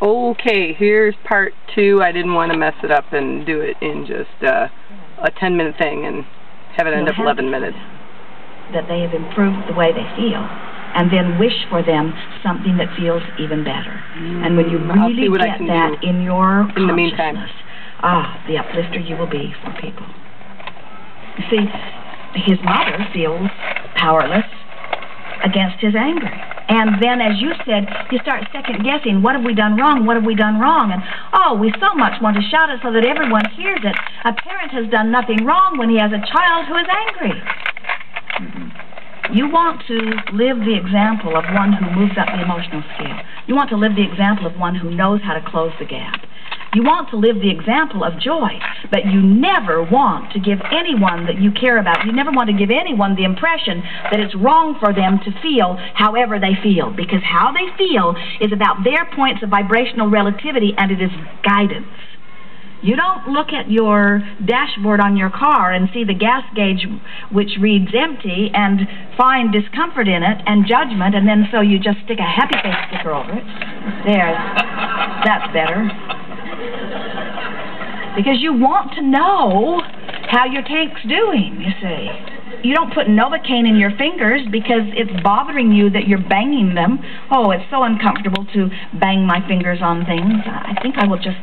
Okay, here's part 2. I didn't want to mess it up and do it in just a 10-minute thing and have it end up 11 minutes. That they have improved the way they feel, and then wish for them something that feels even better. And when you really get that in your in the meantime, the uplifter you will be for people. You see, his mother feels powerless against his anger. And then, as you said, you start second-guessing, what have we done wrong, what have we done wrong? And, oh, we so much want to shout it so that everyone hears it. A parent has done nothing wrong when he has a child who is angry. You want to live the example of one who moves up the emotional scale. You want to live the example of one who knows how to close the gap. You want to live the example of joy, but you never want to give anyone that you care about, you never want to give anyone the impression that it's wrong for them to feel however they feel, because how they feel is about their points of vibrational relativity, and it is guidance. You don't look at your dashboard on your car and see the gas gauge which reads empty and find discomfort in it and judgment, and then so you just stick a happy face sticker over it. There, that's better. Because you want to know how your tank's doing, you see. You don't put Novocaine in your fingers because it's bothering you that you're banging them. Oh, it's so uncomfortable to bang my fingers on things. I think I will just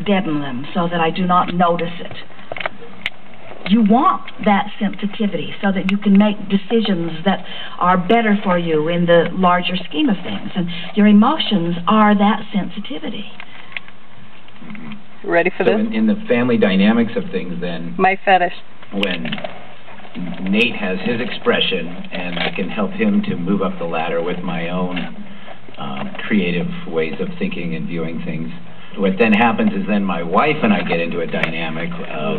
deaden them so that I do not notice it. You want that sensitivity so that you can make decisions that are better for you in the larger scheme of things. And your emotions are that sensitivity. Ready for this? In the family dynamics of things, then... My fetish. When Nate has his expression, and I can help him to move up the ladder with my own creative ways of thinking and viewing things. What then happens is then my wife and I get into a dynamic of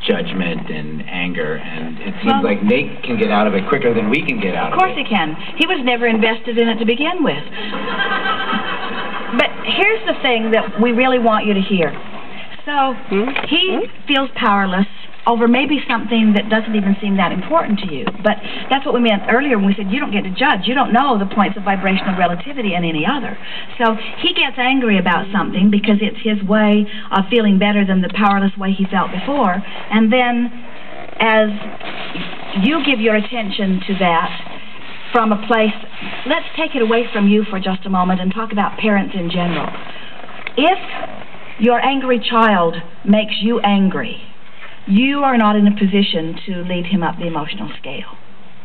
judgment and anger, and it seems like Nate can get out of it quicker than we can get out of it. Of course he can. He was never invested in it to begin with. But here's the thing that we really want you to hear. So, he feels powerless over maybe something that doesn't even seem that important to you. But that's what we meant earlier when we said you don't get to judge. You don't know the points of vibrational relativity and any other. So he gets angry about something because it's his way of feeling better than the powerless way he felt before. And then as you give your attention to that from a place, let's take it away from you for just a moment and talk about parents in general. If your angry child makes you angry, you are not in a position to lead him up the emotional scale,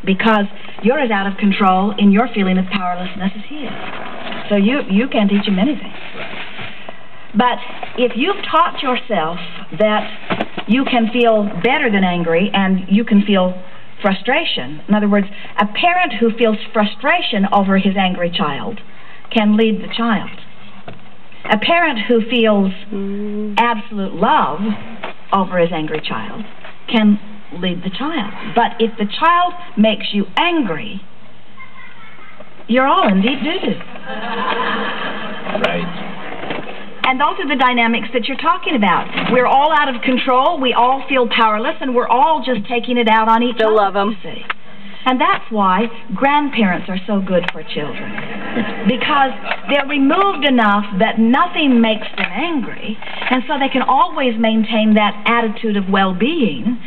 because you're as out of control in your feeling of powerlessness as he is. So you can't teach him anything. But if you've taught yourself that you can feel better than angry and you can feel frustration, in other words, a parent who feels frustration over his angry child can lead the child. A parent who feels absolute love over his angry child can lead the child. But if the child makes you angry, you're all in deep doo-doo. Right. And those are the dynamics that you're talking about. We're all out of control, we all feel powerless, and we're all just taking it out on each other. Still love them. And that's why grandparents are so good for children. Because they're removed enough that nothing makes them angry, and so they can always maintain that attitude of well-being,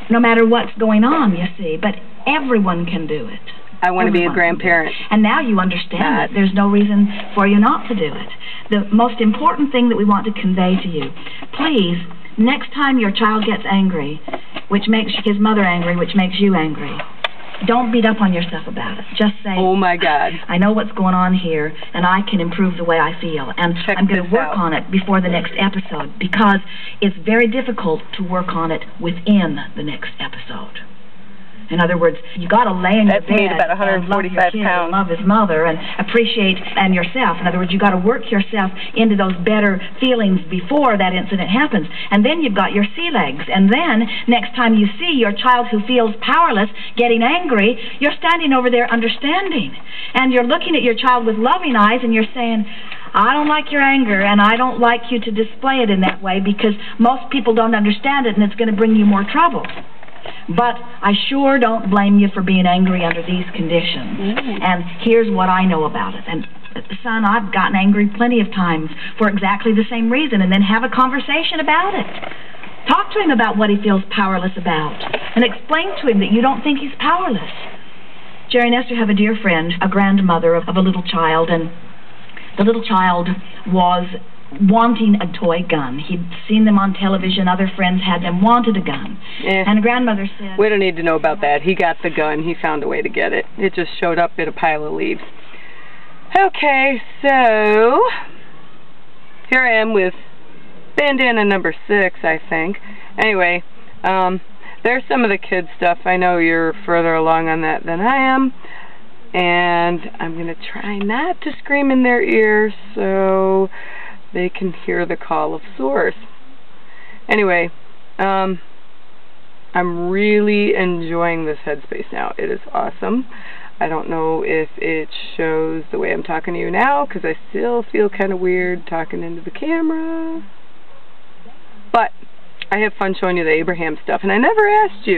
no matter what's going on, you see. But everyone can do it. I want to be a grandparent. And now you understand that there's no reason for you not to do it. The most important thing that we want to convey to you, please, next time your child gets angry, which makes his mother angry, which makes you angry, don't beat up on yourself about it. Just say, oh my God, I know what's going on here, and I can improve the way I feel, and I'm going to work on it before the next episode, because it's very difficult to work on it within the next episode. In other words, you got to lay in your bed about 145 and love your kid and love his mother and appreciate and yourself. In other words, you got to work yourself into those better feelings before that incident happens. And then you've got your sea legs. And then next time you see your child who feels powerless getting angry, you're standing over there understanding. And you're looking at your child with loving eyes and you're saying, I don't like your anger, and I don't like you to display it in that way because most people don't understand it and it's going to bring you more trouble. But I sure don't blame you for being angry under these conditions. And here's what I know about it. And son, I've gotten angry plenty of times for exactly the same reason, and then have a conversation about it. Talk to him about what he feels powerless about, and explain to him that you don't think he's powerless. Jerry and Esther have a dear friend, a grandmother of a little child, and the little child was wanting a toy gun. He'd seen them on television, other friends had them, wanted a gun. And the grandmother said... We don't need to know about that. He got the gun. He found a way to get it. It just showed up in a pile of leaves. Okay, so here I am with bandana number 6, I think. Anyway, there's some of the kids' stuff. I know you're further along on that than I am. And I'm going to try not to scream in their ears so they can hear the call of source. Anyway, I'm really enjoying this headspace now. It is awesome. I don't know if it shows the way I'm talking to you now, because I still feel kind of weird talking into the camera. But I have fun showing you the Abraham stuff, and I never asked you.